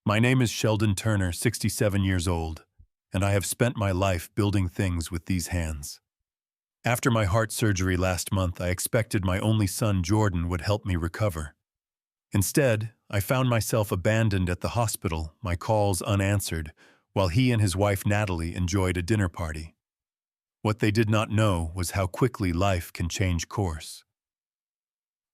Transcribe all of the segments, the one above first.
My name is Sheldon Turner, 67 years old, and I have spent my life building things with these hands. After my heart surgery last month, I expected my only son, Jordan, would help me recover. Instead, I found myself abandoned at the hospital, my calls unanswered, while he and his wife Natalie enjoyed a dinner party. What they did not know was how quickly life can change course.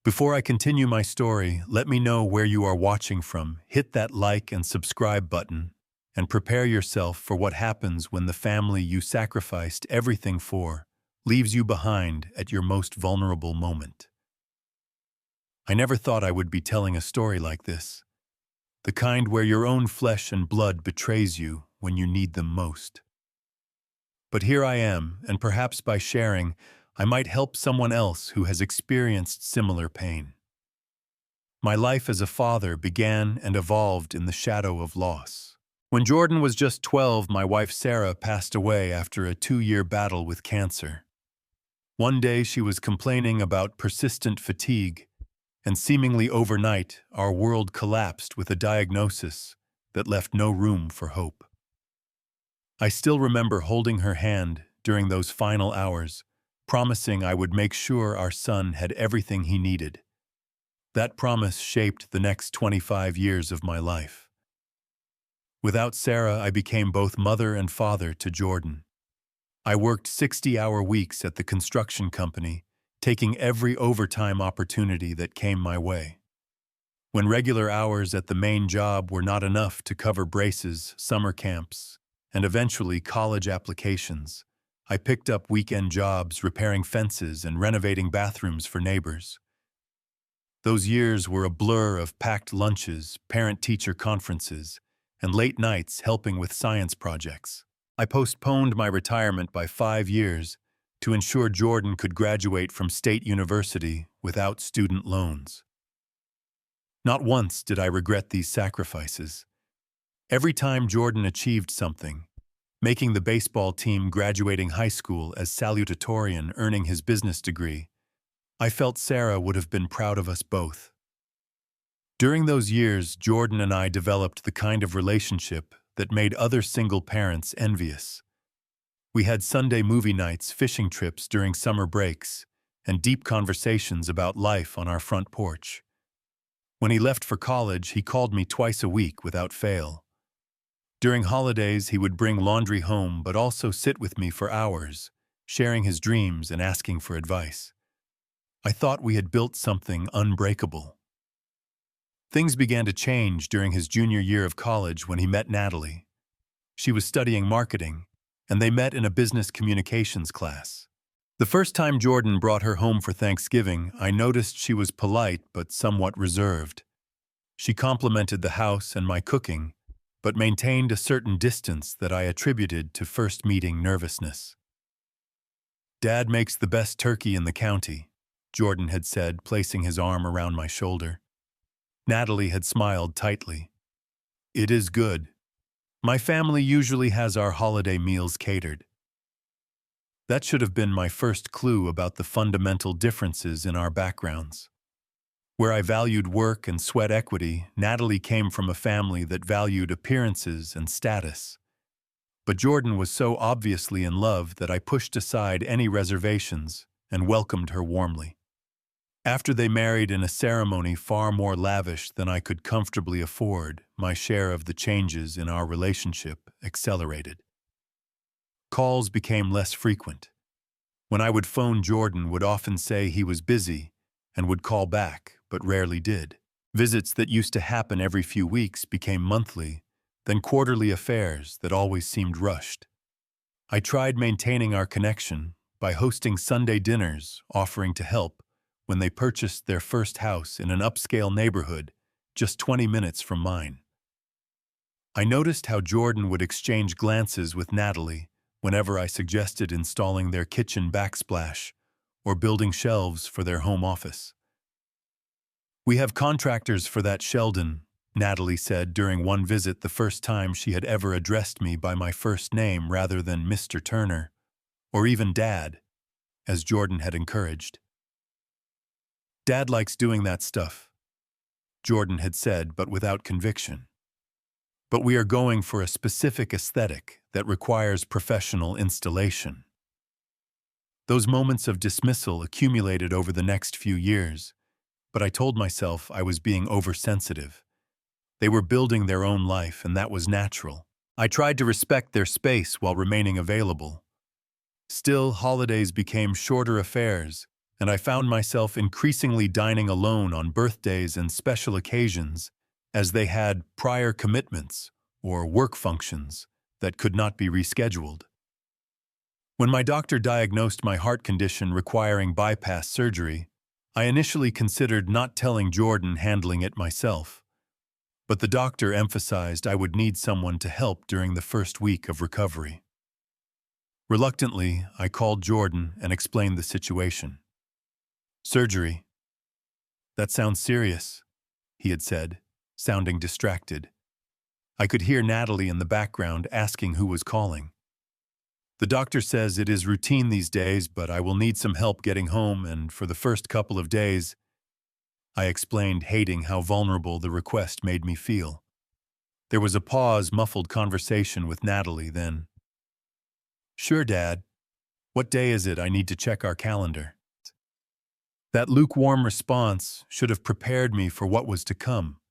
Before I continue my story, let me know where you are watching from. Hit that like and subscribe button, and prepare yourself for what happens when the family you sacrificed everything for leaves you behind at your most vulnerable moment. I never thought I would be telling a story like this, the kind where your own flesh and blood betrays you when you need them most. But here I am, and perhaps by sharing, I might help someone else who has experienced similar pain. My life as a father began and evolved in the shadow of loss. When Jordan was just 12, my wife Sarah passed away after a 2-year battle with cancer. One day she was complaining about persistent fatigue, and seemingly overnight, our world collapsed with a diagnosis that left no room for hope. I still remember holding her hand during those final hours, promising I would make sure our son had everything he needed. That promise shaped the next 25 years of my life. Without Sarah, I became both mother and father to Jordan. I worked 60-hour weeks at the construction company, taking every overtime opportunity that came my way. When regular hours at the main job were not enough to cover braces, summer camps, and eventually college applications, I picked up weekend jobs repairing fences and renovating bathrooms for neighbors. Those years were a blur of packed lunches, parent-teacher conferences, and late nights helping with science projects. I postponed my retirement by 5 years to ensure Jordan could graduate from State University without student loans. Not once did I regret these sacrifices. Every time Jordan achieved something, making the baseball team, graduating high school as salutatorian, earning his business degree, I felt Sarah would have been proud of us both. During those years, Jordan and I developed the kind of relationship that made other single parents envious. We had Sunday movie nights, fishing trips during summer breaks, and deep conversations about life on our front porch. When he left for college, he called me twice a week without fail. During holidays, he would bring laundry home but also sit with me for hours, sharing his dreams and asking for advice. I thought we had built something unbreakable. Things began to change during his junior year of college when he met Natalie. She was studying marketing, and they met in a business communications class. The first time Jordan brought her home for Thanksgiving, I noticed she was polite but somewhat reserved. She complimented the house and my cooking, but maintained a certain distance that I attributed to first meeting nervousness. "Dad makes the best turkey in the county," Jordan had said, placing his arm around my shoulder. Natalie had smiled tightly. "It is good. My family usually has our holiday meals catered." That should have been my first clue about the fundamental differences in our backgrounds. Where I valued work and sweat equity, Natalie came from a family that valued appearances and status. But Jordan was so obviously in love that I pushed aside any reservations and welcomed her warmly. After they married in a ceremony far more lavish than I could comfortably afford, my share of the changes in our relationship accelerated. Calls became less frequent. When I would phone, Jordan would often say he was busy and would call back, but rarely did. Visits that used to happen every few weeks became monthly, then quarterly affairs that always seemed rushed. I tried maintaining our connection by hosting Sunday dinners, offering to help when they purchased their first house in an upscale neighborhood just 20 minutes from mine. I noticed how Jordan would exchange glances with Natalie whenever I suggested installing their kitchen backsplash or building shelves for their home office. "We have contractors for that, Sheldon," Natalie said during one visit, the first time she had ever addressed me by my first name rather than Mr. Turner, or even Dad, as Jordan had encouraged. "Dad likes doing that stuff," Jordan had said, but without conviction. but we are going for a specific aesthetic that requires professional installation. Those moments of dismissal accumulated over the next few years, but I told myself I was being oversensitive. They were building their own life, and that was natural. I tried to respect their space while remaining available. Still, holidays became shorter affairs, and I found myself increasingly dining alone on birthdays and special occasions, as they had prior commitments or work functions that could not be rescheduled. When my doctor diagnosed my heart condition requiring bypass surgery, I initially considered not telling Jordan, handling it myself. But the doctor emphasized I would need someone to help during the first week of recovery. Reluctantly, I called Jordan and explained the situation. "Surgery? That sounds serious," he had said, sounding distracted. I could hear Natalie in the background asking who was calling. "The doctor says it is routine these days, but I will need some help getting home, and for the first couple of days," I explained, hating how vulnerable the request made me feel. There was a pause, muffled conversation with Natalie, then, "Sure, Dad. What day is it? I need to check our calendar." That lukewarm response should have prepared me for what was to come.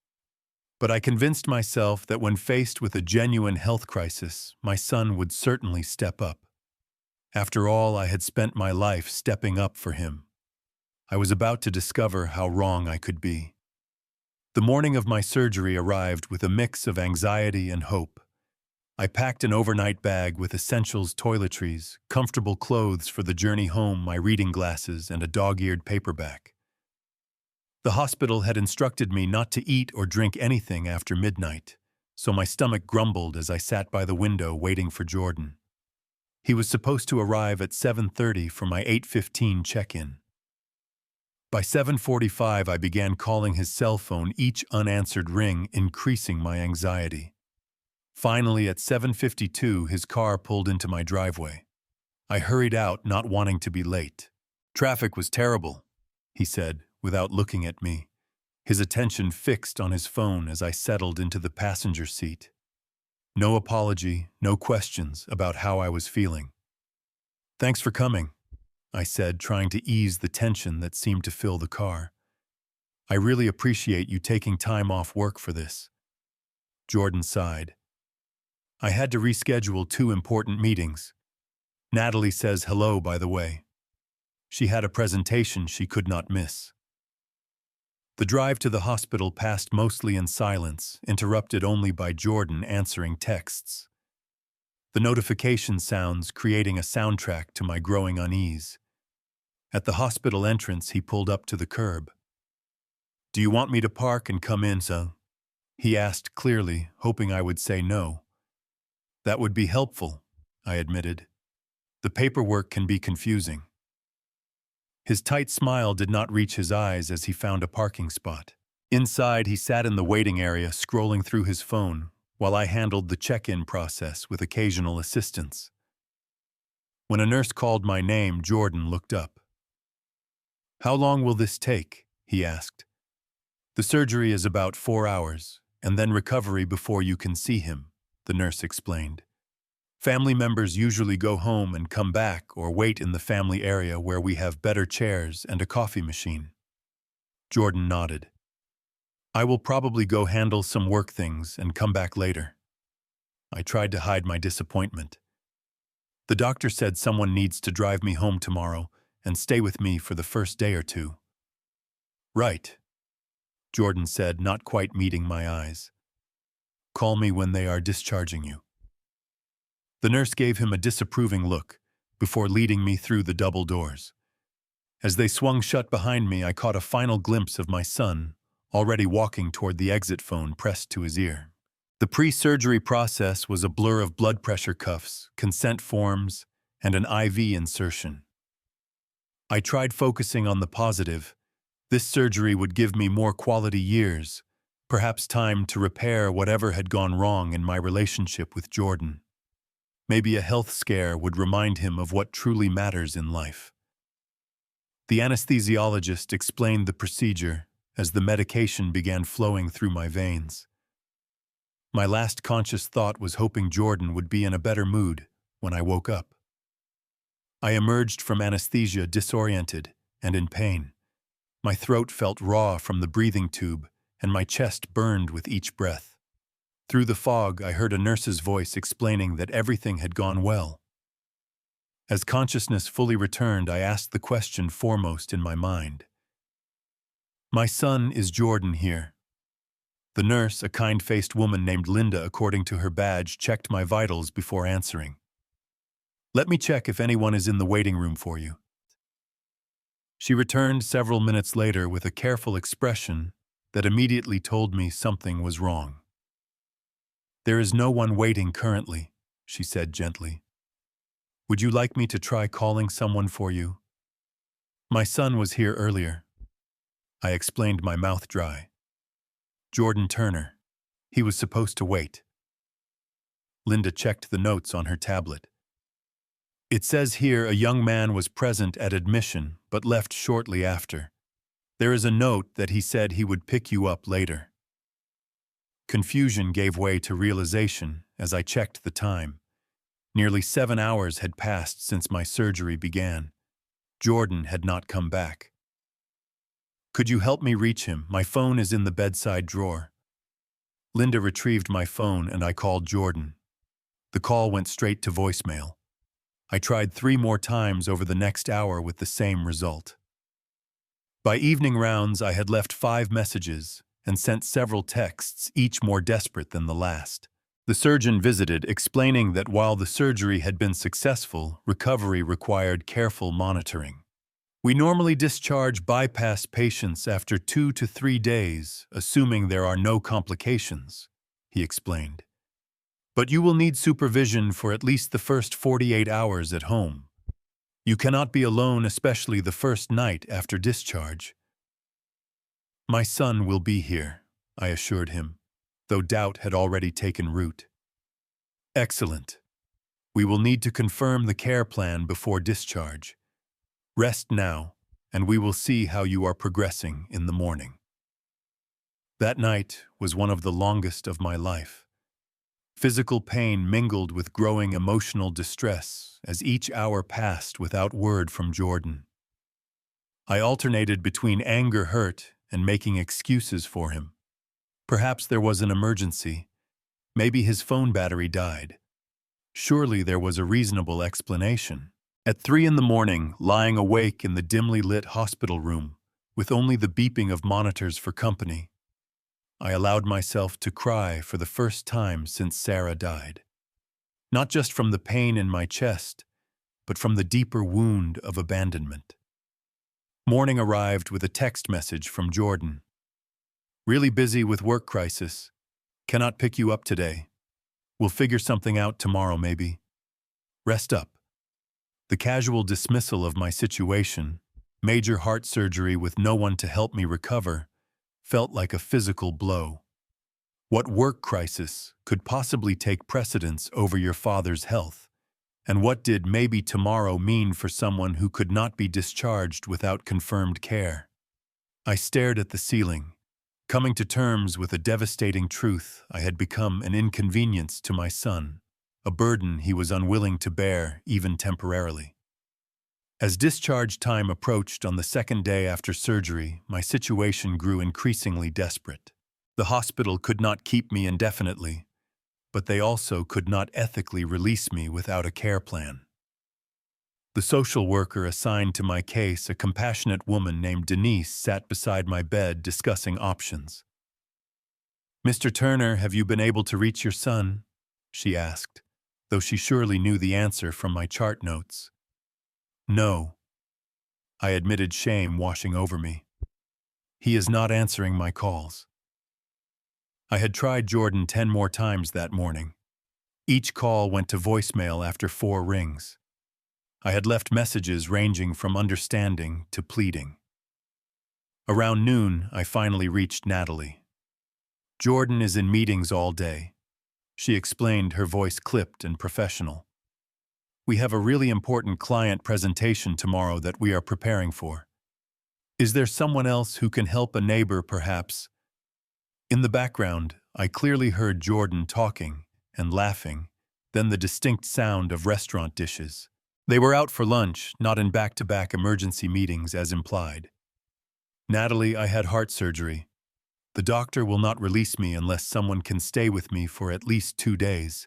But I convinced myself that when faced with a genuine health crisis, my son would certainly step up. After all, I had spent my life stepping up for him. I was about to discover how wrong I could be. The morning of my surgery arrived with a mix of anxiety and hope. I packed an overnight bag with essentials, toiletries, comfortable clothes for the journey home, my reading glasses, and a dog-eared paperback. The hospital had instructed me not to eat or drink anything after midnight, so my stomach grumbled as I sat by the window waiting for Jordan. He was supposed to arrive at 7:30 for my 8:15 check-in. By 7:45, I began calling his cell phone, each unanswered ring increasing my anxiety. Finally, at 7:52, his car pulled into my driveway. I hurried out, not wanting to be late. "Traffic was terrible," he said, without looking at me, his attention fixed on his phone as I settled into the passenger seat. No apology, no questions about how I was feeling. "Thanks for coming," I said, trying to ease the tension that seemed to fill the car. "I really appreciate you taking time off work for this." Jordan sighed. "I had to reschedule 2 important meetings. Natalie says hello, by the way. She had a presentation she could not miss." The drive to the hospital passed mostly in silence, interrupted only by Jordan answering texts. The notification sounds creating a soundtrack to my growing unease. At the hospital entrance, he pulled up to the curb. "Do you want me to park and come in, sir?" he asked clearly, hoping I would say no. "That would be helpful," I admitted. "The paperwork can be confusing." His tight smile did not reach his eyes as he found a parking spot. Inside, he sat in the waiting area, scrolling through his phone, while I handled the check-in process with occasional assistance. When a nurse called my name, Jordan looked up. "How long will this take?" he asked. "The surgery is about 4 hours, and then recovery before you can see him," the nurse explained. "Family members usually go home and come back or wait in the family area where we have better chairs and a coffee machine." Jordan nodded. "I will probably go handle some work things and come back later." I tried to hide my disappointment. "The doctor said someone needs to drive me home tomorrow and stay with me for the first day or two." "Right," Jordan said, not quite meeting my eyes. "Call me when they are discharging you." The nurse gave him a disapproving look before leading me through the double doors. As they swung shut behind me, I caught a final glimpse of my son, already walking toward the exit phone pressed to his ear. The pre-surgery process was a blur of blood pressure cuffs, consent forms, and an IV insertion. I tried focusing on the positive. This surgery would give me more quality years, perhaps time to repair whatever had gone wrong in my relationship with Jordan. Maybe a health scare would remind him of what truly matters in life. The anesthesiologist explained the procedure as the medication began flowing through my veins. My last conscious thought was hoping Jordan would be in a better mood when I woke up. I emerged from anesthesia disoriented and in pain. My throat felt raw from the breathing tube, and my chest burned with each breath. Through the fog, I heard a nurse's voice explaining that everything had gone well. As consciousness fully returned, I asked the question foremost in my mind. "My son, is Jordan here?" The nurse, a kind-faced woman named Linda according to her badge, checked my vitals before answering. "Let me check if anyone is in the waiting room for you." She returned several minutes later with a careful expression that immediately told me something was wrong. "There is no one waiting currently," she said gently. "Would you like me to try calling someone for you?" "My son was here earlier." I explained, my mouth dry. "Jordan Turner. He was supposed to wait." Linda checked the notes on her tablet. "It says here a young man was present at admission but left shortly after. There is a note that he said he would pick you up later." Confusion gave way to realization as I checked the time. Nearly 7 hours had passed since my surgery began. Jordan had not come back. "Could you help me reach him? My phone is in the bedside drawer." Linda retrieved my phone and I called Jordan. The call went straight to voicemail. I tried 3 more times over the next hour with the same result. By evening rounds, I had left 5 messages and sent several texts, each more desperate than the last. The surgeon visited, explaining that while the surgery had been successful, recovery required careful monitoring. "We normally discharge bypass patients after 2 to 3 days, assuming there are no complications," he explained. "But you will need supervision for at least the first 48 hours at home. You cannot be alone, especially the first night after discharge." "My son will be here," I assured him, though doubt had already taken root. "Excellent. We will need to confirm the care plan before discharge. Rest now, and we will see how you are progressing in the morning." That night was one of the longest of my life. Physical pain mingled with growing emotional distress as each hour passed without word from Jordan. I alternated between anger, hurt, and making excuses for him. Perhaps there was an emergency. Maybe his phone battery died. Surely there was a reasonable explanation. At 3 in the morning, lying awake in the dimly lit hospital room, with only the beeping of monitors for company, I allowed myself to cry for the first time since Sarah died. Not just from the pain in my chest, but from the deeper wound of abandonment. Morning arrived with a text message from Jordan. "Really busy with work crisis. Cannot pick you up today. We'll figure something out tomorrow maybe. Rest up." The casual dismissal of my situation, major heart surgery with no one to help me recover, felt like a physical blow. What work crisis could possibly take precedence over your father's health? And what did maybe tomorrow mean for someone who could not be discharged without confirmed care? I stared at the ceiling, coming to terms with a devastating truth. I had become an inconvenience to my son, a burden he was unwilling to bear, even temporarily. As discharge time approached on the second day after surgery, my situation grew increasingly desperate. The hospital could not keep me indefinitely, but they also could not ethically release me without a care plan. The social worker assigned to my case, a compassionate woman named Denise, sat beside my bed discussing options. "Mr. Turner, have you been able to reach your son?" she asked, though she surely knew the answer from my chart notes. "No," I admitted, shame washing over me. "He is not answering my calls." I had tried Jordan 10 more times that morning. Each call went to voicemail after 4 rings. I had left messages ranging from understanding to pleading. Around noon, I finally reached Natalie. "Jordan is in meetings all day," she explained, her voice clipped and professional. "We have a really important client presentation tomorrow that we are preparing for. Is there someone else who can help, a neighbor perhaps?" In the background, I clearly heard Jordan talking and laughing, then the distinct sound of restaurant dishes. They were out for lunch, not in back-to-back emergency meetings as implied. Natalie, I had heart surgery. The doctor will not release me unless someone can stay with me for at least 2 days,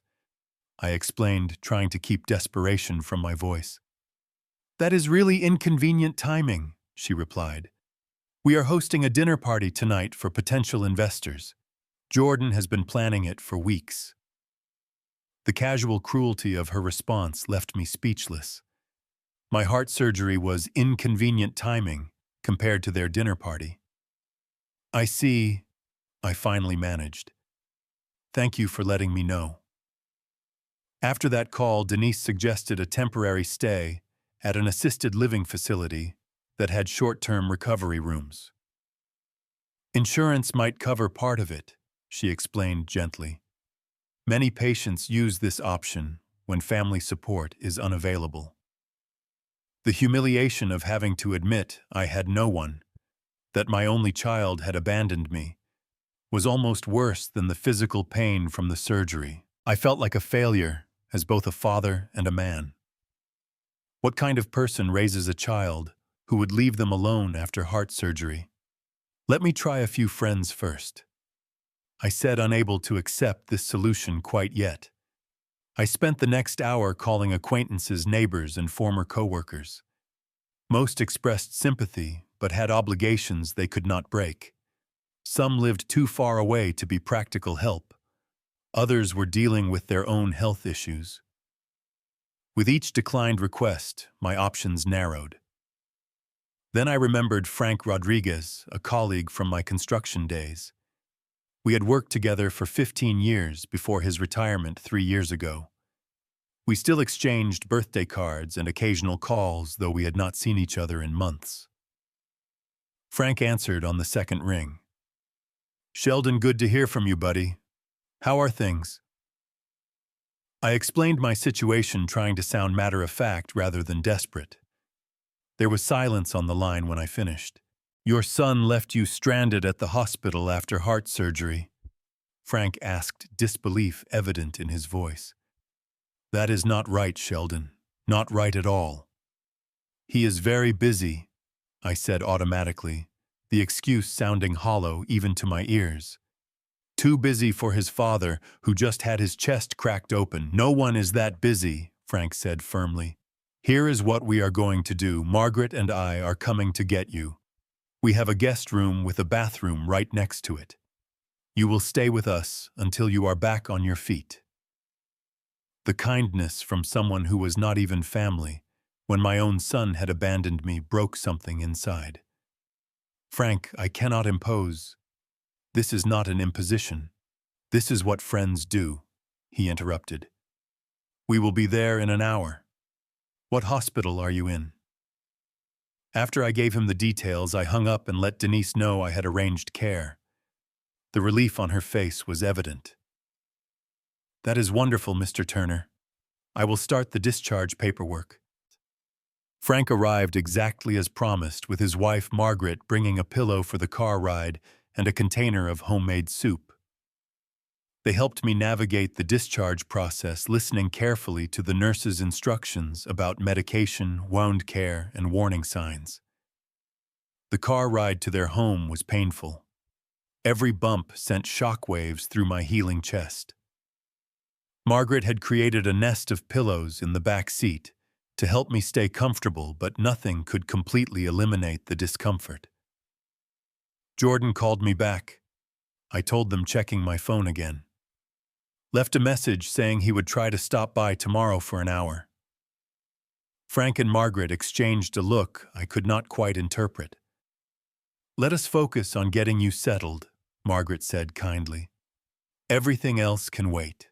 I explained, trying to keep desperation from my voice. That is really inconvenient timing, she replied. We are hosting a dinner party tonight for potential investors. Jordan has been planning it for weeks. The casual cruelty of her response left me speechless. My heart surgery was inconvenient timing compared to their dinner party. I see, I finally managed. Thank you for letting me know. After that call, Denise suggested a temporary stay at an assisted living facility that had short-term recovery rooms. Insurance might cover part of it, she explained gently. Many patients use this option when family support is unavailable. The humiliation of having to admit I had no one, that my only child had abandoned me, was almost worse than the physical pain from the surgery. I felt like a failure as both a father and a man. What kind of person raises a child who would leave them alone after heart surgery? Let me try a few friends first, I said, unable to accept this solution quite yet. I spent the next hour calling acquaintances, neighbors, and former coworkers. Most expressed sympathy, but had obligations they could not break. Some lived too far away to be practical help. Others were dealing with their own health issues. With each declined request, my options narrowed. Then I remembered Frank Rodriguez, a colleague from my construction days. We had worked together for 15 years before his retirement 3 years ago. We still exchanged birthday cards and occasional calls, though we had not seen each other in months. Frank answered on the second ring. Sheldon, good to hear from you, buddy. How are things? I explained my situation, trying to sound matter-of-fact rather than desperate. There was silence on the line when I finished. Your son left you stranded at the hospital after heart surgery, Frank asked, disbelief evident in his voice. That is not right, Sheldon. Not right at all. He is very busy, I said automatically, the excuse sounding hollow even to my ears. Too busy for his father, who just had his chest cracked open. No one is that busy, Frank said firmly. Here is what we are going to do. Margaret and I are coming to get you. We have a guest room with a bathroom right next to it. You will stay with us until you are back on your feet. The kindness from someone who was not even family, when my own son had abandoned me, broke something inside. Frank, I cannot impose. This is not an imposition. This is what friends do, he interrupted. We will be there in an hour. What hospital are you in? After I gave him the details, I hung up and let Denise know I had arranged care. The relief on her face was evident. That is wonderful, Mr. Turner. I will start the discharge paperwork. Frank arrived exactly as promised, with his wife Margaret bringing a pillow for the car ride and a container of homemade soup. They helped me navigate the discharge process, listening carefully to the nurse's instructions about medication, wound care, and warning signs. The car ride to their home was painful. Every bump sent shockwaves through my healing chest. Margaret had created a nest of pillows in the back seat to help me stay comfortable, but nothing could completely eliminate the discomfort. Jordan called me back. I told them, checking my phone again. Left a message saying he would try to stop by tomorrow for an hour. Frank and Margaret exchanged a look I could not quite interpret. Let us focus on getting you settled, Margaret said kindly. Everything else can wait.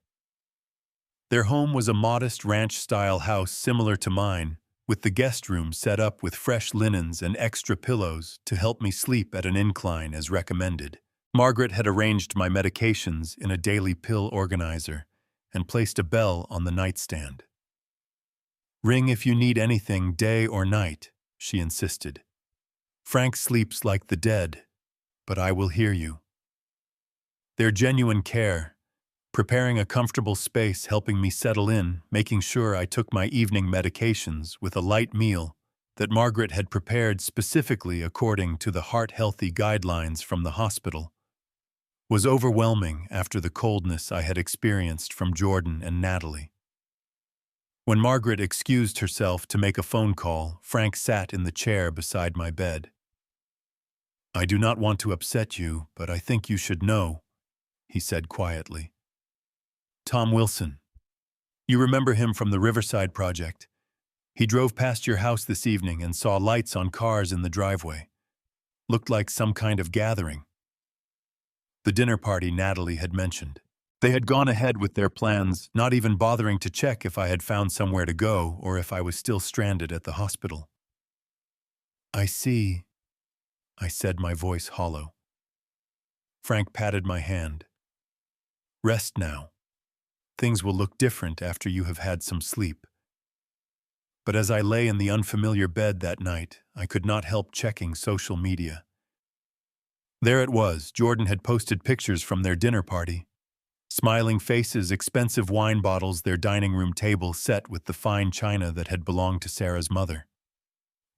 Their home was a modest ranch-style house similar to mine, with the guest room set up with fresh linens and extra pillows to help me sleep at an incline as recommended. Margaret had arranged my medications in a daily pill organizer and placed a bell on the nightstand. Ring if you need anything, day or night, she insisted. Frank sleeps like the dead, but I will hear you. Their genuine care, preparing a comfortable space, helping me settle in, making sure I took my evening medications with a light meal that Margaret had prepared specifically according to the heart-healthy guidelines from the hospital, was overwhelming after the coldness I had experienced from Jordan and Natalie. When Margaret excused herself to make a phone call, Frank sat in the chair beside my bed. "I do not want to upset you, but I think you should know," he said quietly. "Tom Wilson. You remember him from the Riverside Project. He drove past your house this evening and saw lights on cars in the driveway. Looked like some kind of gathering." The dinner party Natalie had mentioned. They had gone ahead with their plans, not even bothering to check if I had found somewhere to go or if I was still stranded at the hospital. "I see," I said, my voice hollow. Frank patted my hand. "Rest now. Things will look different after you have had some sleep." But as I lay in the unfamiliar bed that night, I could not help checking social media. There it was. Jordan had posted pictures from their dinner party. Smiling faces, expensive wine bottles, their dining room table set with the fine china that had belonged to Sarah's mother.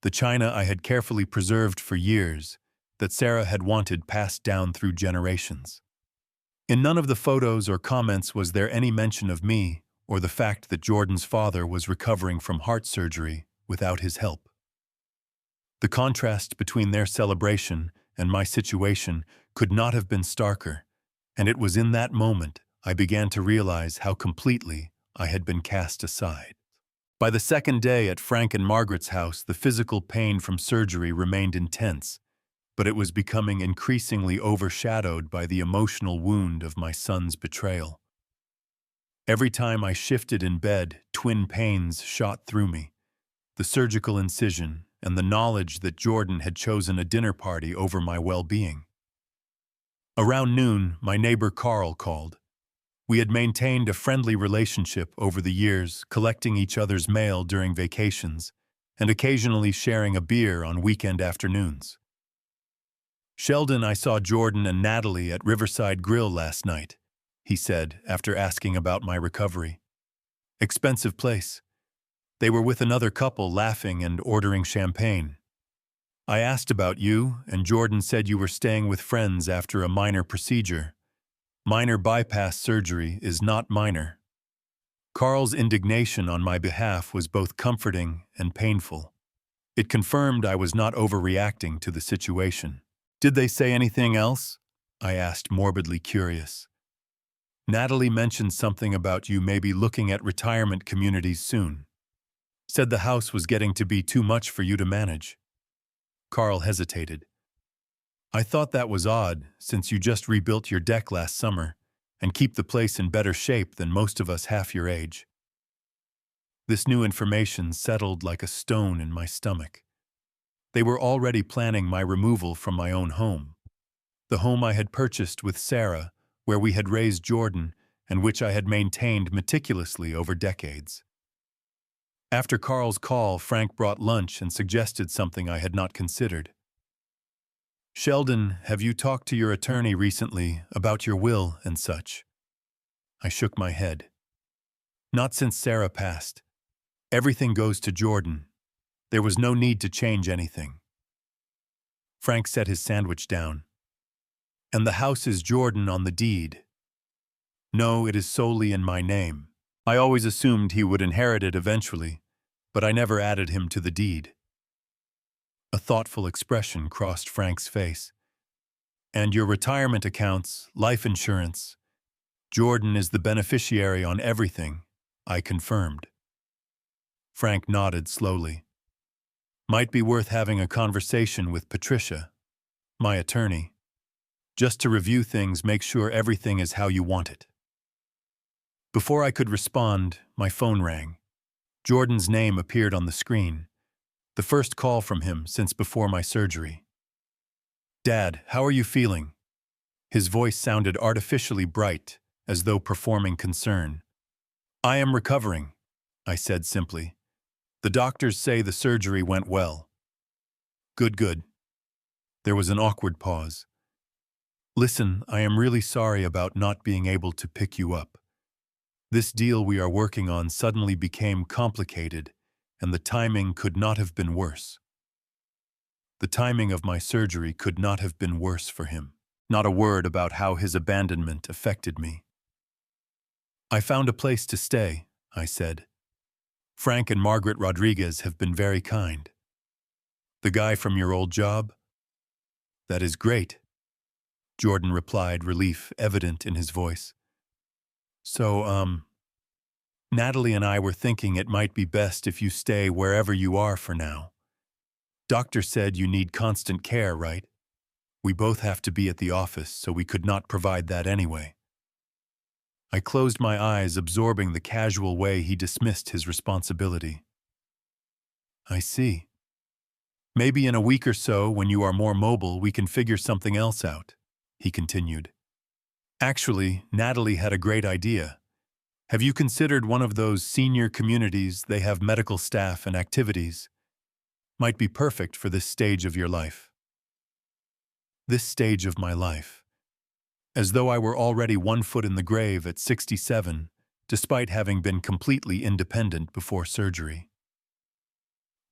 The china I had carefully preserved for years, that Sarah had wanted passed down through generations. In none of the photos or comments was there any mention of me or the fact that Jordan's father was recovering from heart surgery without his help. The contrast between their celebration and my situation could not have been starker, and it was in that moment I began to realize how completely I had been cast aside. By the second day at Frank and Margaret's house, the physical pain from surgery remained intense, but it was becoming increasingly overshadowed by the emotional wound of my son's betrayal. Every time I shifted in bed, twin pains shot through me. The surgical incision and the knowledge that Jordan had chosen a dinner party over my well-being. Around noon, my neighbor Carl called. We had maintained a friendly relationship over the years, collecting each other's mail during vacations and occasionally sharing a beer on weekend afternoons. "Sheldon, I saw Jordan and Natalie at Riverside Grill last night," he said after asking about my recovery. "Expensive place. They were with another couple laughing and ordering champagne. I asked about you, and Jordan said you were staying with friends after a minor procedure. Minor bypass surgery is not minor." Carl's indignation on my behalf was both comforting and painful. It confirmed I was not overreacting to the situation. "Did they say anything else?" I asked, morbidly curious. "Natalie mentioned something about you maybe looking at retirement communities soon. Said the house was getting to be too much for you to manage." Carl hesitated. "I thought that was odd, since you just rebuilt your deck last summer and keep the place in better shape than most of us half your age." This new information settled like a stone in my stomach. They were already planning my removal from my own home. The home I had purchased with Sarah, where we had raised Jordan, and which I had maintained meticulously over decades. After Carl's call, Frank brought lunch and suggested something I had not considered. "Sheldon, have you talked to your attorney recently about your will and such?" I shook my head. "Not since Sarah passed. Everything goes to Jordan. There was no need to change anything." Frank set his sandwich down. "And the house is Jordan on the deed?" "No, it is solely in my name. I always assumed he would inherit it eventually, but I never added him to the deed." A thoughtful expression crossed Frank's face. "And your retirement accounts, life insurance, Jordan is the beneficiary on everything," I confirmed. Frank nodded slowly. "Might be worth having a conversation with Patricia, my attorney, just to review things, make sure everything is how you want it." Before I could respond, my phone rang. Jordan's name appeared on the screen, the first call from him since before my surgery. "Dad, how are you feeling?" His voice sounded artificially bright, as though performing concern. "I am recovering," I said simply. "The doctors say the surgery went well." Good. There was an awkward pause. Listen, I am really sorry about not being able to pick you up. This deal we are working on suddenly became complicated, and the timing could not have been worse. The timing of my surgery could not have been worse for him. Not a word about how his abandonment affected me. I found a place to stay, I said. Frank and Margaret Rodriguez have been very kind. The guy from your old job? That is great, Jordan replied, relief evident in his voice. So, Natalie and I were thinking it might be best if you stay wherever you are for now. Doctor said you need constant care, right? We both have to be at the office, so we could not provide that anyway. I closed my eyes, absorbing the casual way he dismissed his responsibility. I see. Maybe in a week or so, when you are more mobile, we can figure something else out, he continued. Actually, Natalie had a great idea. Have you considered one of those senior communities? They have medical staff and activities. Might be perfect for this stage of your life. This stage of my life. As though I were already 1 foot in the grave at 67, despite having been completely independent before surgery.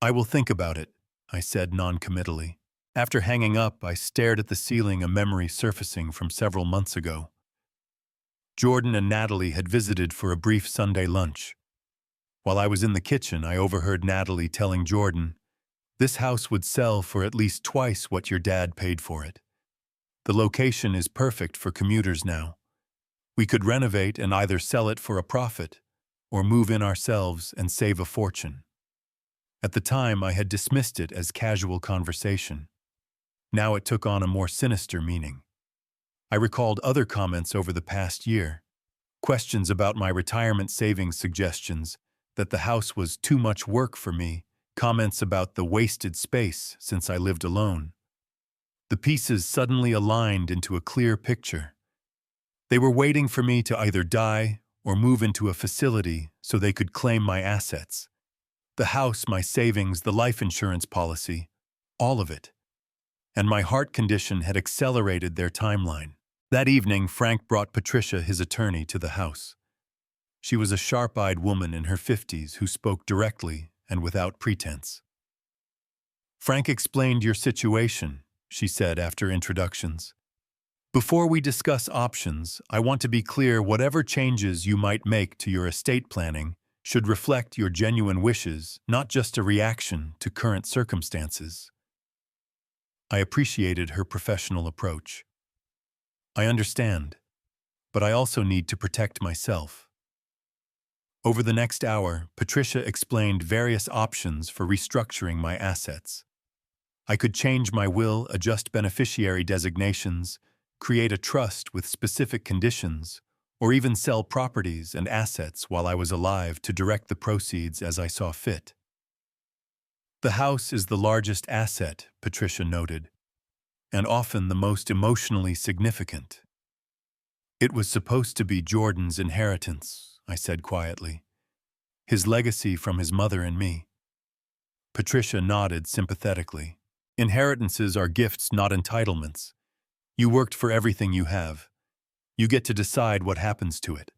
I will think about it, I said non-committally. After hanging up, I stared at the ceiling, a memory surfacing from several months ago. Jordan and Natalie had visited for a brief Sunday lunch. While I was in the kitchen, I overheard Natalie telling Jordan, "This house would sell for at least twice what your dad paid for it. The location is perfect for commuters now. We could renovate and either sell it for a profit or move in ourselves and save a fortune." At the time, I had dismissed it as casual conversation. Now it took on a more sinister meaning. I recalled other comments over the past year, questions about my retirement savings suggestions, that the house was too much work for me, comments about the wasted space since I lived alone. The pieces suddenly aligned into a clear picture. They were waiting for me to either die or move into a facility so they could claim my assets. The house, my savings, the life insurance policy, all of it. And my heart condition had accelerated their timeline. That evening, Frank brought Patricia, his attorney, to the house. She was a sharp-eyed woman in her 50s who spoke directly and without pretense. "Frank explained your situation," she said after introductions. "Before we discuss options, I want to be clear, whatever changes you might make to your estate planning should reflect your genuine wishes, not just a reaction to current circumstances." I appreciated her professional approach. I understand, but I also need to protect myself. Over the next hour, Patricia explained various options for restructuring my assets. I could change my will, adjust beneficiary designations, create a trust with specific conditions, or even sell properties and assets while I was alive to direct the proceeds as I saw fit. "The house is the largest asset," Patricia noted, "and often the most emotionally significant." "It was supposed to be Jordan's inheritance," I said quietly. "His legacy from his mother and me." Patricia nodded sympathetically. "Inheritances are gifts, not entitlements. You worked for everything you have. You get to decide what happens to it."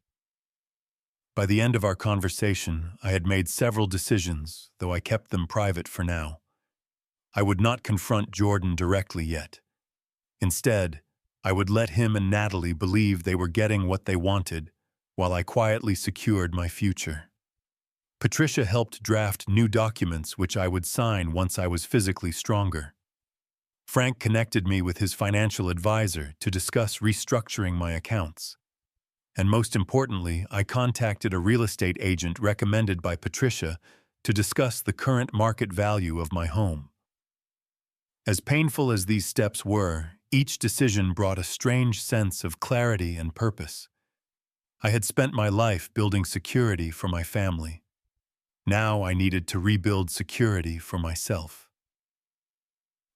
By the end of our conversation, I had made several decisions, though I kept them private for now. I would not confront Jordan directly yet. Instead, I would let him and Natalie believe they were getting what they wanted, while I quietly secured my future. Patricia helped draft new documents which I would sign once I was physically stronger. Frank connected me with his financial advisor to discuss restructuring my accounts. And most importantly, I contacted a real estate agent recommended by Patricia to discuss the current market value of my home. As painful as these steps were, each decision brought a strange sense of clarity and purpose. I had spent my life building security for my family. Now I needed to rebuild security for myself.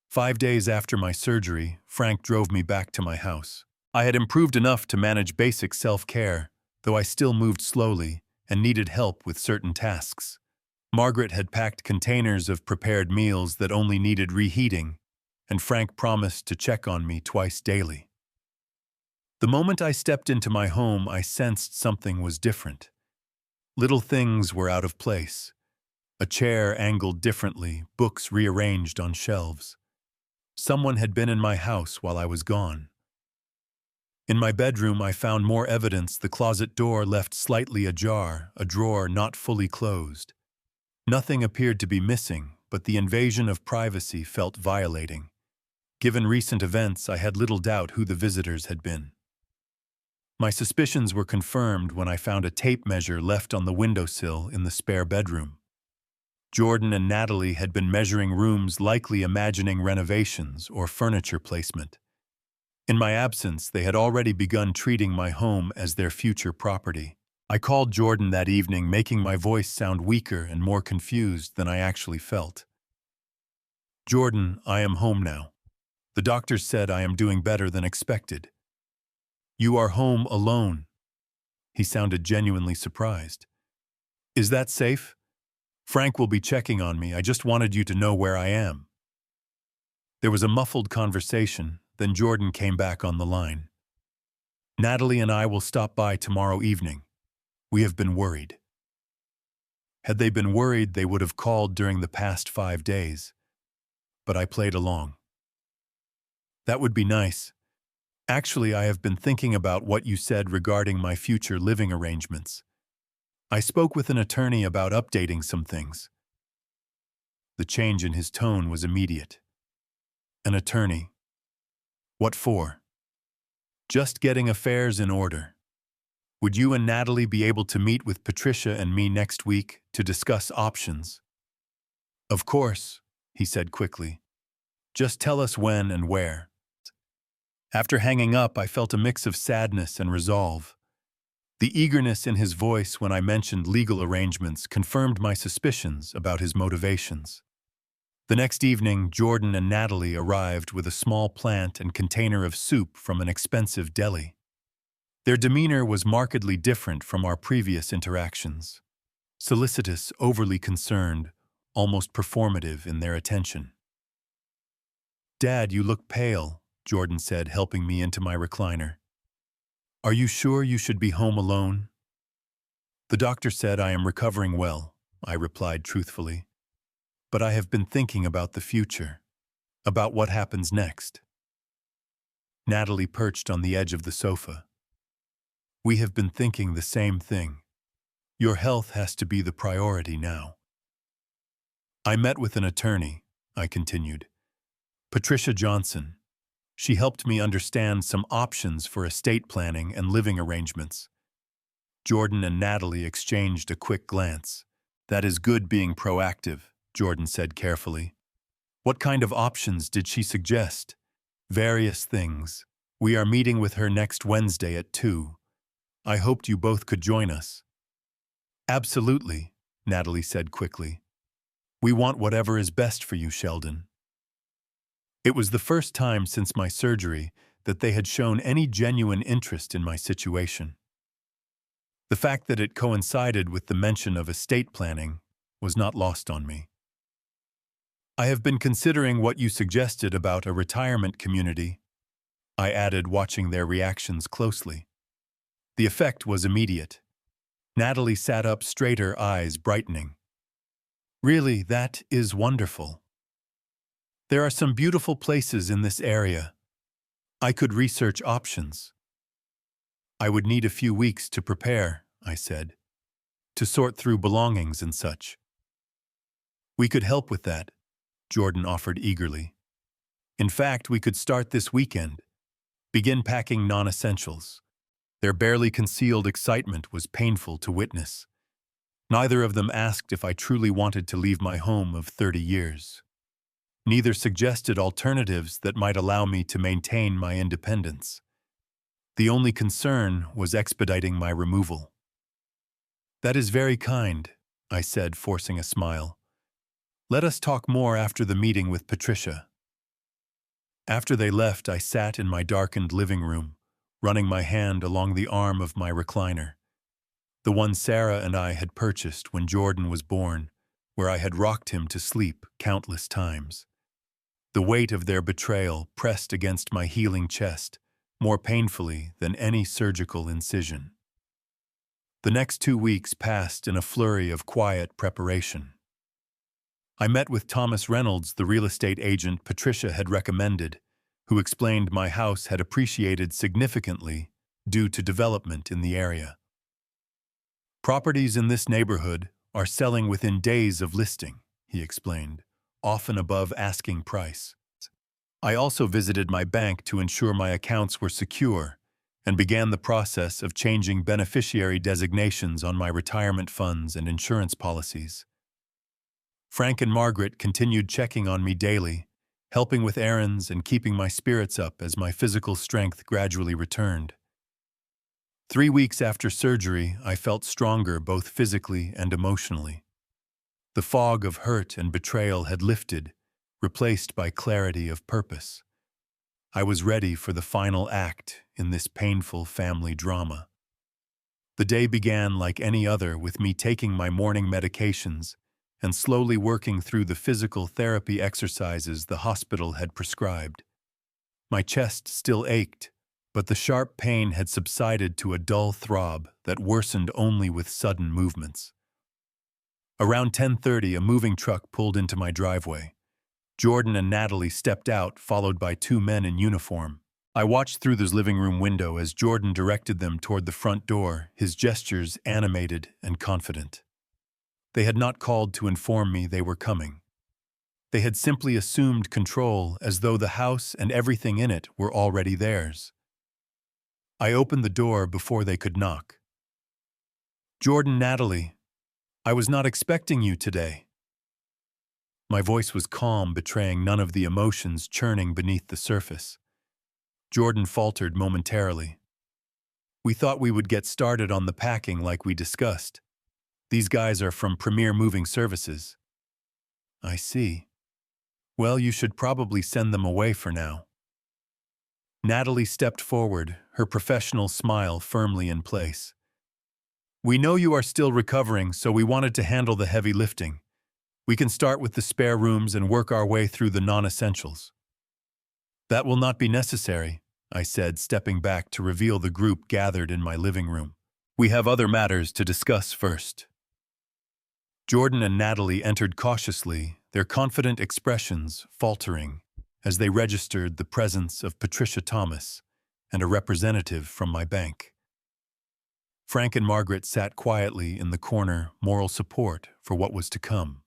5 days after my surgery, Frank drove me back to my house. I had improved enough to manage basic self-care, though I still moved slowly and needed help with certain tasks. Margaret had packed containers of prepared meals that only needed reheating, and Frank promised to check on me twice daily. The moment I stepped into my home, I sensed something was different. Little things were out of place. A chair angled differently, books rearranged on shelves. Someone had been in my house while I was gone. In my bedroom, I found more evidence: the closet door left slightly ajar, a drawer not fully closed. Nothing appeared to be missing, but the invasion of privacy felt violating. Given recent events, I had little doubt who the visitors had been. My suspicions were confirmed when I found a tape measure left on the windowsill in the spare bedroom. Jordan and Natalie had been measuring rooms, likely imagining renovations or furniture placement. In my absence, they had already begun treating my home as their future property. I called Jordan that evening, making my voice sound weaker and more confused than I actually felt. "Jordan, I am home now. The doctors said I am doing better than expected." "You are home alone." He sounded genuinely surprised. "Is that safe? Frank will be checking on me. I just wanted you to know where I am." There was a muffled conversation, then Jordan came back on the line. "Natalie and I will stop by tomorrow evening. We have been worried." Had they been worried, they would have called during the past 5 days. But I played along. "That would be nice. Actually, I have been thinking about what you said regarding my future living arrangements. I spoke with an attorney about updating some things." The change in his tone was immediate. "An attorney? What for?" "Just getting affairs in order. Would you and Natalie be able to meet with Patricia and me next week to discuss options?" "Of course," he said quickly. "Just tell us when and where." After hanging up, I felt a mix of sadness and resolve. The eagerness in his voice when I mentioned legal arrangements confirmed my suspicions about his motivations. The next evening, Jordan and Natalie arrived with a small plant and container of soup from an expensive deli. Their demeanor was markedly different from our previous interactions. Solicitous, overly concerned, almost performative in their attention. "Dad, you look pale," Jordan said, helping me into my recliner. "Are you sure you should be home alone?" "The doctor said I am recovering well," I replied truthfully. "But I have been thinking about the future, about what happens next." Natalie perched on the edge of the sofa. "We have been thinking the same thing. Your health has to be the priority now." "I met with an attorney," I continued. "Patricia Johnson. She helped me understand some options for estate planning and living arrangements." Jordan and Natalie exchanged a quick glance. "That is good, being proactive," Jordan said carefully. "What kind of options did she suggest?" "Various things. We are meeting with her next Wednesday at 2. I hoped you both could join us." "Absolutely," Natalie said quickly. "We want whatever is best for you, Sheldon." It was the first time since my surgery that they had shown any genuine interest in my situation. The fact that it coincided with the mention of estate planning was not lost on me. "I have been considering what you suggested about a retirement community," I added, watching their reactions closely. The effect was immediate. Natalie sat up straighter, eyes brightening. "Really, that is wonderful. There are some beautiful places in this area. I could research options." "I would need a few weeks to prepare," I said, "to sort through belongings and such." "We could help with that," Jordan offered eagerly. "In fact, we could start this weekend. Begin packing non-essentials." Their barely concealed excitement was painful to witness. Neither of them asked if I truly wanted to leave my home of 30 years. Neither suggested alternatives that might allow me to maintain my independence. The only concern was expediting my removal. "That is very kind," I said, forcing a smile. "Let us talk more after the meeting with Patricia." After they left, I sat in my darkened living room, running my hand along the arm of my recliner, the one Sarah and I had purchased when Jordan was born, where I had rocked him to sleep countless times. The weight of their betrayal pressed against my healing chest, more painfully than any surgical incision. The next 2 weeks passed in a flurry of quiet preparation. I met with Thomas Reynolds, the real estate agent Patricia had recommended, who explained my house had appreciated significantly due to development in the area. Properties in this neighborhood are selling within days of listing, he explained, often above asking price. I also visited my bank to ensure my accounts were secure and began the process of changing beneficiary designations on my retirement funds and insurance policies. Frank and Margaret continued checking on me daily, helping with errands and keeping my spirits up as my physical strength gradually returned. 3 weeks after surgery, I felt stronger both physically and emotionally. The fog of hurt and betrayal had lifted, replaced by clarity of purpose. I was ready for the final act in this painful family drama. The day began like any other with me taking my morning medications and slowly working through the physical therapy exercises the hospital had prescribed. My chest still ached, but the sharp pain had subsided to a dull throb that worsened only with sudden movements. Around 10:30, a moving truck pulled into my driveway. Jordan and Natalie stepped out, followed by 2 men in uniform. I watched through the living room window as Jordan directed them toward the front door, his gestures animated and confident. They had not called to inform me they were coming. They had simply assumed control as though the house and everything in it were already theirs. I opened the door before they could knock. "Jordan, Natalie, I was not expecting you today." My voice was calm, betraying none of the emotions churning beneath the surface. Jordan faltered momentarily. "We thought we would get started on the packing like we discussed. These guys are from Premier Moving Services." "I see. Well, you should probably send them away for now." Natalie stepped forward, her professional smile firmly in place. "We know you are still recovering, so we wanted to handle the heavy lifting. We can start with the spare rooms and work our way through the non-essentials." "That will not be necessary," I said, stepping back to reveal the group gathered in my living room. "We have other matters to discuss first." Jordan and Natalie entered cautiously, their confident expressions faltering as they registered the presence of Patricia Thomas and a representative from my bank. Frank and Margaret sat quietly in the corner, moral support for what was to come.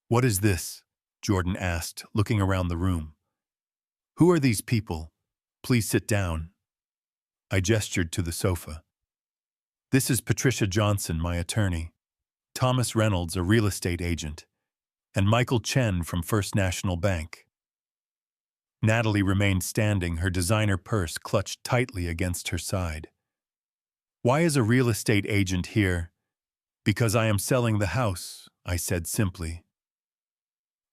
"What is this?" Jordan asked, looking around the room. "Who are these people? Please sit down." I gestured to the sofa. "This is Patricia Johnson, my attorney, Thomas Reynolds, a real estate agent, and Michael Chen from First National Bank." Natalie remained standing, her designer purse clutched tightly against her side. "Why is a real estate agent here?" "Because I am selling the house," I said simply.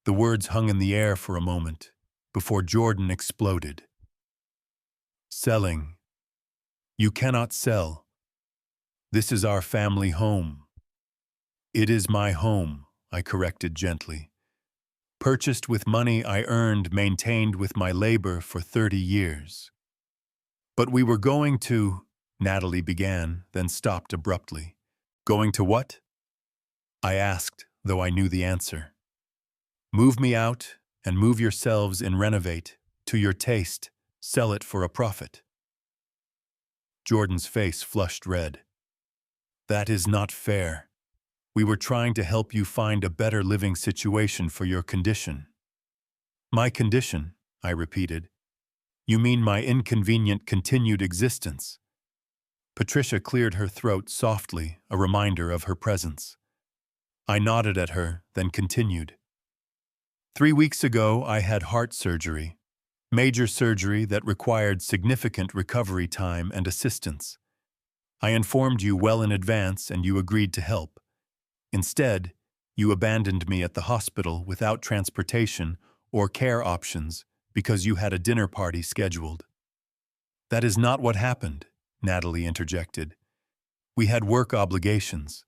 The words hung in the air for a moment, before Jordan exploded. "Selling? You cannot sell. This is our family home." "It is my home," I corrected gently. "Purchased with money I earned, maintained with my labor for 30 years. "But we were going to," Natalie began, then stopped abruptly. "Going to what?" I asked, though I knew the answer. "Move me out and move yourselves in renovate, to your taste, sell it for a profit." Jordan's face flushed red. "That is not fair. We were trying to help you find a better living situation for your condition." "My condition," I repeated. "You mean my inconvenient continued existence?" Patricia cleared her throat softly, a reminder of her presence. I nodded at her, then continued. 3 weeks ago, I had heart surgery. Major surgery that required significant recovery time and assistance. I informed you well in advance and you agreed to help. Instead, you abandoned me at the hospital without transportation or care options because you had a dinner party scheduled. "That is not what happened," Natalie interjected. "We had work obligations.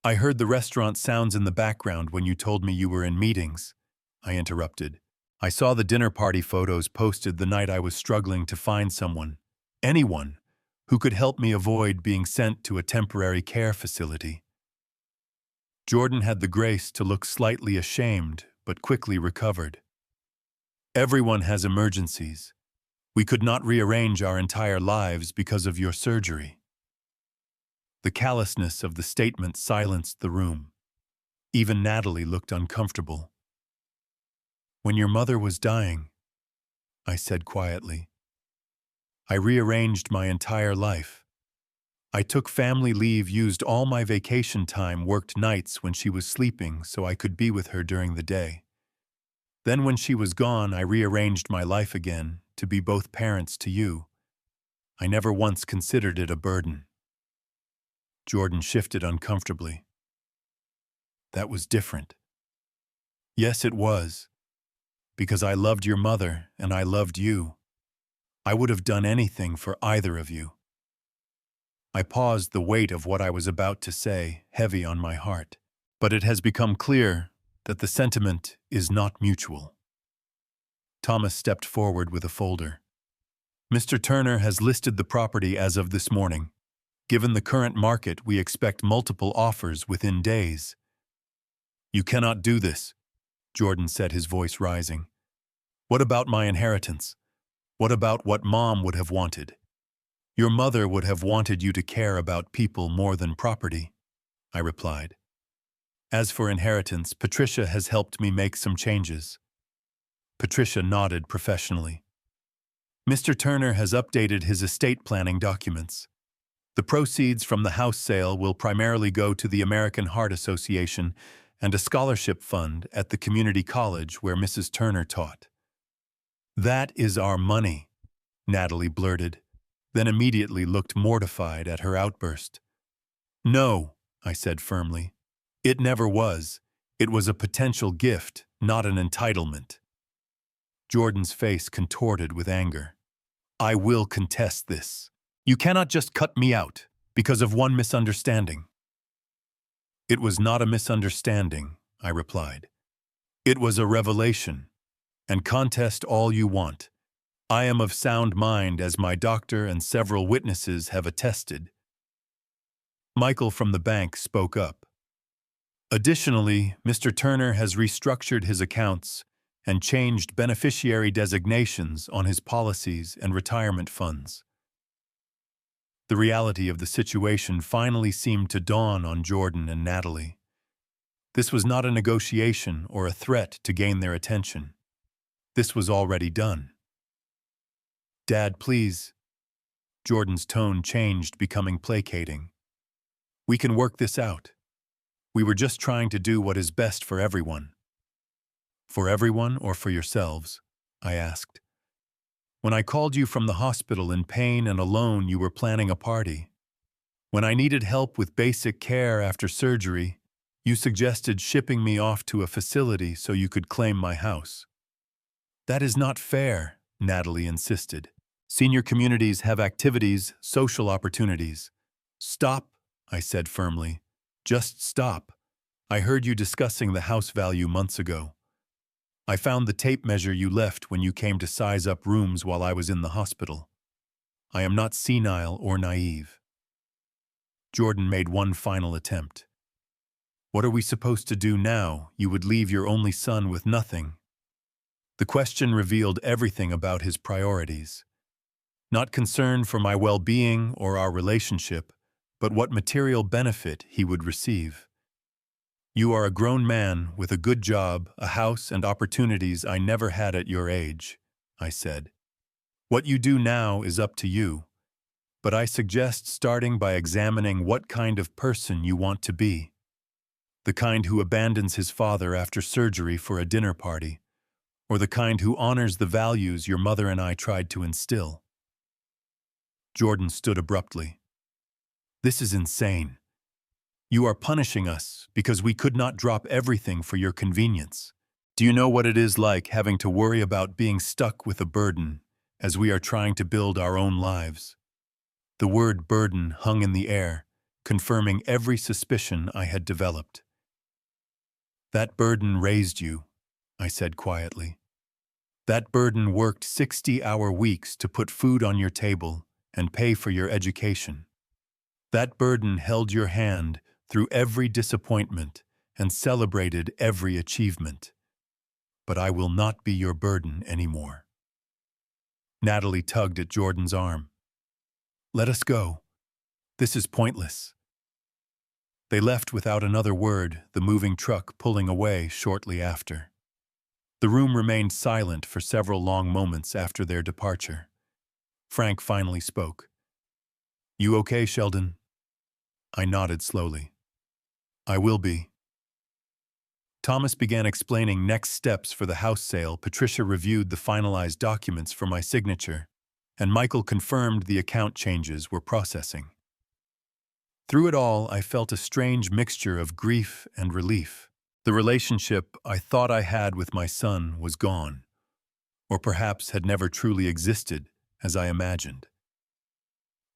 I heard the restaurant sounds in the background when you told me you were in meetings," I interrupted. I saw the dinner party photos posted the night I was struggling to find someone, anyone, who could help me avoid being sent to a temporary care facility. Jordan had the grace to look slightly ashamed, but quickly recovered. Everyone has emergencies. We could not rearrange our entire lives because of your surgery. The callousness of the statement silenced the room. Even Natalie looked uncomfortable. When your mother was dying, I said quietly, I rearranged my entire life. I took family leave, used all my vacation time, worked nights when she was sleeping so I could be with her during the day. Then when she was gone, I rearranged my life again to be both parents to you. I never once considered it a burden. Jordan shifted uncomfortably. That was different. Yes, it was. Because I loved your mother and I loved you. I would have done anything for either of you. I paused, the weight of what I was about to say heavy on my heart. But it has become clear that the sentiment is not mutual. Thomas stepped forward with a folder. Mr. Turner has listed the property as of this morning. Given the current market, we expect multiple offers within days. You cannot do this, Jordan said, his voice rising. What about my inheritance? What about what Mom would have wanted? Your mother would have wanted you to care about people more than property, I replied. As for inheritance, Patricia has helped me make some changes. Patricia nodded professionally. Mr. Turner has updated his estate planning documents. The proceeds from the house sale will primarily go to the American Heart Association and a scholarship fund at the community college where Mrs. Turner taught. That is our money, Natalie blurted, then immediately looked mortified at her outburst. No, I said firmly. It never was. It was a potential gift, not an entitlement. Jordan's face contorted with anger. I will contest this. You cannot just cut me out because of one misunderstanding. It was not a misunderstanding, I replied. It was a revelation. And contest all you want. I am of sound mind, as my doctor and several witnesses have attested. Michael from the bank spoke up. Additionally, Mr. Turner has restructured his accounts and changed beneficiary designations on his policies and retirement funds. The reality of the situation finally seemed to dawn on Jordan and Natalie. This was not a negotiation or a threat to gain their attention. This was already done. Dad, please. Jordan's tone changed, becoming placating. We can work this out. We were just trying to do what is best for everyone. For everyone or for yourselves? I asked. When I called you from the hospital in pain and alone, you were planning a party. When I needed help with basic care after surgery, you suggested shipping me off to a facility so you could claim my house. That is not fair, Natalie insisted. Senior communities have activities, social opportunities. Stop, I said firmly. Just stop. I heard you discussing the house value months ago. I found the tape measure you left when you came to size up rooms while I was in the hospital. I am not senile or naive. Jordan made one final attempt. What are we supposed to do now? You would leave your only son with nothing. The question revealed everything about his priorities. Not concerned for my well-being or our relationship, but what material benefit he would receive. You are a grown man with a good job, a house, and opportunities I never had at your age, I said. What you do now is up to you, but I suggest starting by examining what kind of person you want to be. The kind who abandons his father after surgery for a dinner party, or the kind who honors the values your mother and I tried to instill. Jordan stood abruptly. This is insane. You are punishing us because we could not drop everything for your convenience. Do you know what it is like having to worry about being stuck with a burden as we are trying to build our own lives? The word burden hung in the air, confirming every suspicion I had developed. That burden raised you, I said quietly. That burden worked 60-hour weeks to put food on your table and pay for your education. That burden held your hand through every disappointment and celebrated every achievement. But I will not be your burden anymore. Natalie tugged at Jordan's arm. Let us go. This is pointless. They left without another word, the moving truck pulling away shortly after. The room remained silent for several long moments after their departure. Frank finally spoke. You okay, Sheldon? I nodded slowly. I will be. Thomas began explaining next steps for the house sale. Patricia reviewed the finalized documents for my signature, and Michael confirmed the account changes were processing. Through it all, I felt a strange mixture of grief and relief. The relationship I thought I had with my son was gone, or perhaps had never truly existed as I imagined.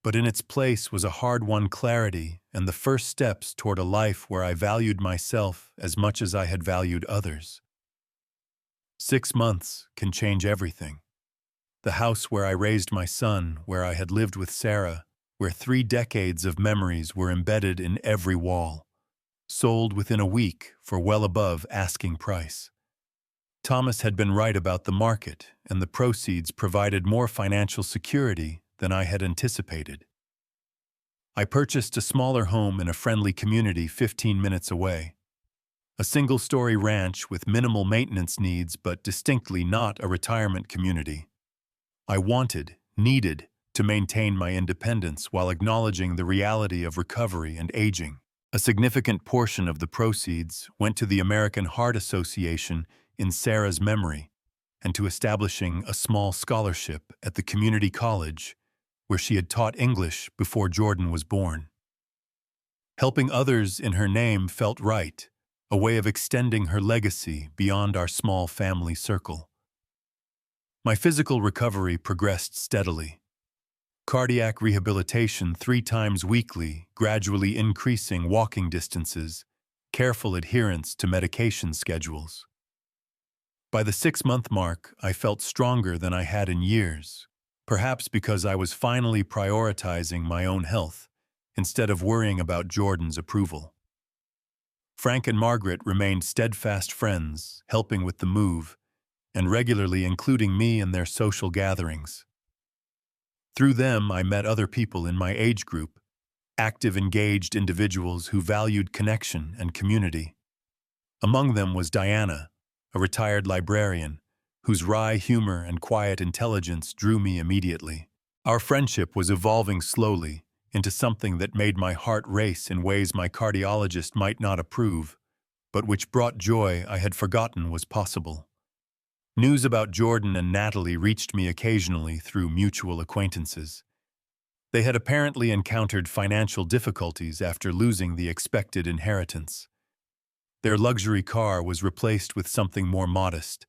But in its place was a hard-won clarity and the first steps toward a life where I valued myself as much as I had valued others. 6 months can change everything. The house where I raised my son, where I had lived with Sarah, where 3 decades of memories were embedded in every wall, sold within a week for well above asking price. Thomas had been right about the market, and the proceeds provided more financial security than I had anticipated. I purchased a smaller home in a friendly community 15 minutes away. A single-story ranch with minimal maintenance needs, but distinctly not a retirement community. I needed to maintain my independence while acknowledging the reality of recovery and aging. A significant portion of the proceeds went to the American Heart Association in Sarah's memory and to establishing a small scholarship at the community college where she had taught English before Jordan was born. Helping others in her name felt right, a way of extending her legacy beyond our small family circle. My physical recovery progressed steadily. Cardiac rehabilitation 3 times weekly, gradually increasing walking distances, careful adherence to medication schedules. By the 6-month mark, I felt stronger than I had in years, perhaps because I was finally prioritizing my own health instead of worrying about Jordan's approval. Frank and Margaret remained steadfast friends, helping with the move, and regularly including me in their social gatherings. Through them, I met other people in my age group, active, engaged individuals who valued connection and community. Among them was Diana, a retired librarian, whose wry humor and quiet intelligence drew me immediately. Our friendship was evolving slowly into something that made my heart race in ways my cardiologist might not approve, but which brought joy I had forgotten was possible. News about Jordan and Natalie reached me occasionally through mutual acquaintances. They had apparently encountered financial difficulties after losing the expected inheritance. Their luxury car was replaced with something more modest,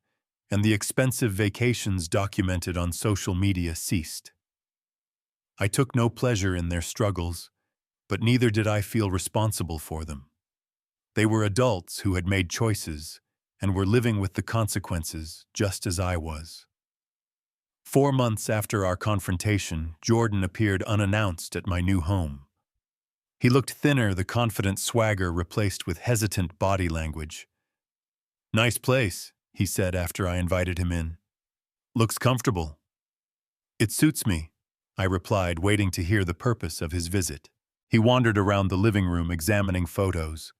and the expensive vacations documented on social media ceased. I took no pleasure in their struggles, but neither did I feel responsible for them. They were adults who had made choices and were living with the consequences just as I was. 4 months after our confrontation, Jordan appeared unannounced at my new home. He looked thinner, the confident swagger replaced with hesitant body language. "Nice place," he said after I invited him in. "Looks comfortable." "It suits me," I replied, waiting to hear the purpose of his visit. He wandered around the living room examining photos,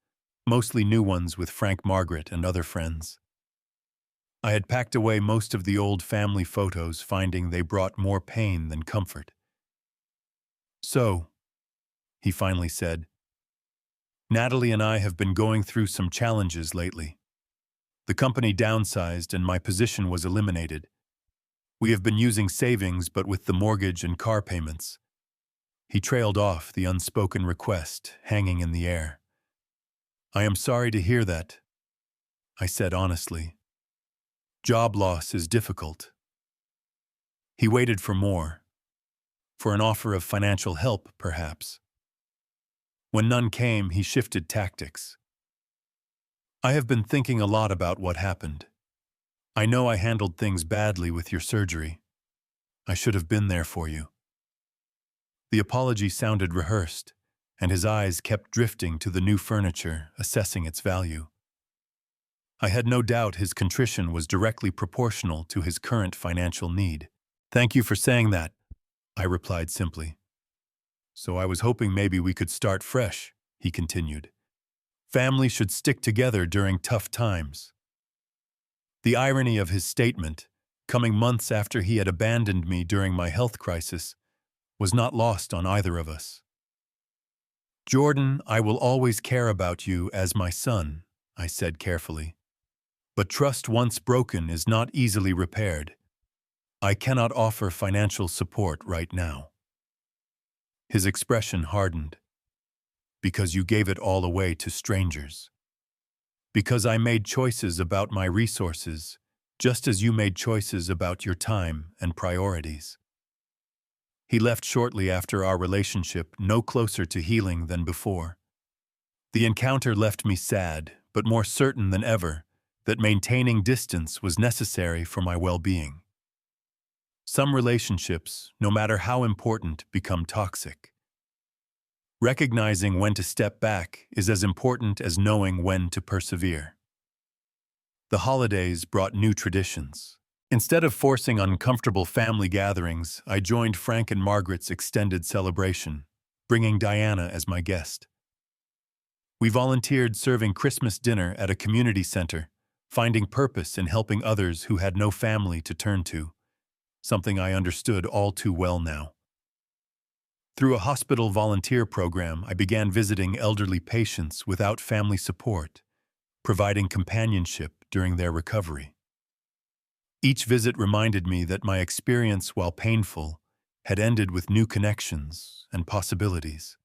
mostly new ones with Frank, Margaret, and other friends. I had packed away most of the old family photos, finding they brought more pain than comfort. "So," he finally said, "Natalie and I have been going through some challenges lately. The company downsized and my position was eliminated. We have been using savings, but with the mortgage and car payments." He trailed off, the unspoken request hanging in the air. "I am sorry to hear that," I said honestly. "Job loss is difficult." He waited for more, for an offer of financial help, perhaps. When none came, he shifted tactics. "I have been thinking a lot about what happened. I know I handled things badly with your surgery. I should have been there for you." The apology sounded rehearsed, and his eyes kept drifting to the new furniture, assessing its value. I had no doubt his contrition was directly proportional to his current financial need. "Thank you for saying that," I replied simply. "So I was hoping maybe we could start fresh," he continued. "Family should stick together during tough times." The irony of his statement, coming months after he had abandoned me during my health crisis, was not lost on either of us. "Jordan, I will always care about you as my son," I said carefully. "But trust once broken is not easily repaired. I cannot offer financial support right now." His expression hardened. "Because you gave it all away to strangers. Because I made choices about my resources, just as you made choices about your time and priorities." He left shortly after our relationship, no closer to healing than before. The encounter left me sad, but more certain than ever that maintaining distance was necessary for my well-being. Some relationships, no matter how important, become toxic. Recognizing when to step back is as important as knowing when to persevere. The holidays brought new traditions. Instead of forcing uncomfortable family gatherings, I joined Frank and Margaret's extended celebration, bringing Diana as my guest. We volunteered serving Christmas dinner at a community center, finding purpose in helping others who had no family to turn to, something I understood all too well now. Through a hospital volunteer program, I began visiting elderly patients without family support, providing companionship during their recovery. Each visit reminded me that my experience, while painful, had ended with new connections and possibilities.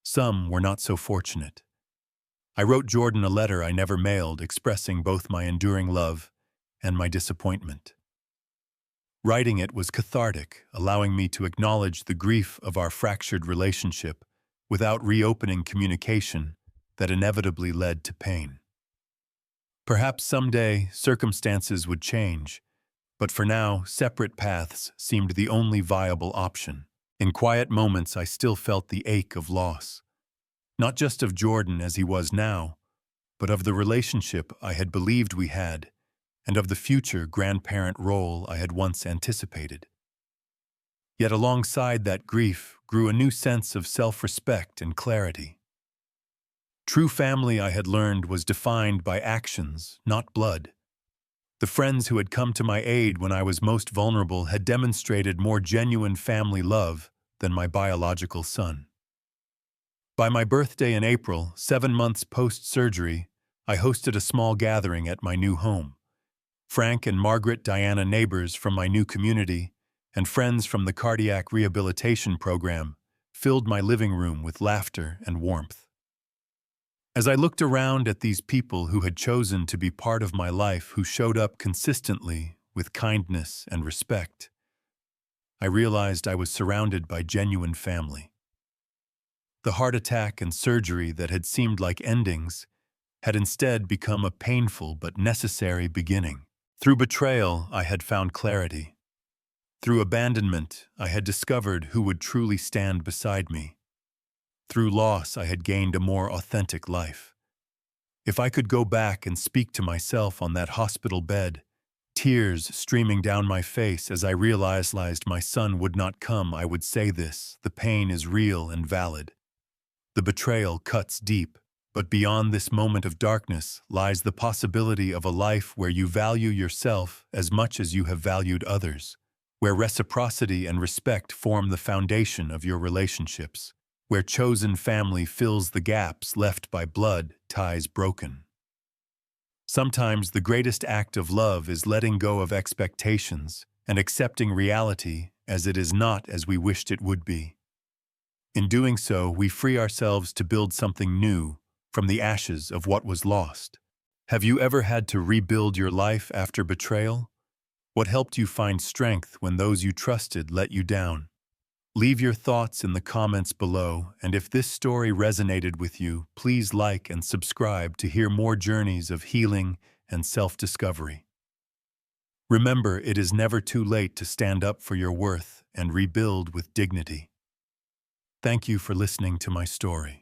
Some were not so fortunate. I wrote Jordan a letter I never mailed, expressing both my enduring love and my disappointment. Writing it was cathartic, allowing me to acknowledge the grief of our fractured relationship without reopening communication that inevitably led to pain. Perhaps someday circumstances would change, but for now, separate paths seemed the only viable option. In quiet moments, I still felt the ache of loss. Not just of Jordan as he was now, but of the relationship I had believed we had, and of the future grandparent role I had once anticipated. Yet alongside that grief grew a new sense of self-respect and clarity. True family, I had learned, was defined by actions, not blood. The friends who had come to my aid when I was most vulnerable had demonstrated more genuine family love than my biological son. By my birthday in April, 7 months post-surgery, I hosted a small gathering at my new home. Frank and Margaret, Diana, neighbors from my new community, and friends from the cardiac rehabilitation program filled my living room with laughter and warmth. As I looked around at these people who had chosen to be part of my life, who showed up consistently with kindness and respect, I realized I was surrounded by genuine family. The heart attack and surgery that had seemed like endings had instead become a painful but necessary beginning. Through betrayal, I had found clarity. Through abandonment, I had discovered who would truly stand beside me. Through loss, I had gained a more authentic life. If I could go back and speak to myself on that hospital bed, tears streaming down my face as I realized my son would not come, I would say this: the pain is real and valid. The betrayal cuts deep, but beyond this moment of darkness lies the possibility of a life where you value yourself as much as you have valued others, where reciprocity and respect form the foundation of your relationships, where chosen family fills the gaps left by blood ties broken. Sometimes the greatest act of love is letting go of expectations and accepting reality as it is not as we wished it would be. In doing so, we free ourselves to build something new from the ashes of what was lost. Have you ever had to rebuild your life after betrayal? What helped you find strength when those you trusted let you down? Leave your thoughts in the comments below, and if this story resonated with you, please like and subscribe to hear more journeys of healing and self-discovery. Remember, it is never too late to stand up for your worth and rebuild with dignity. Thank you for listening to my story.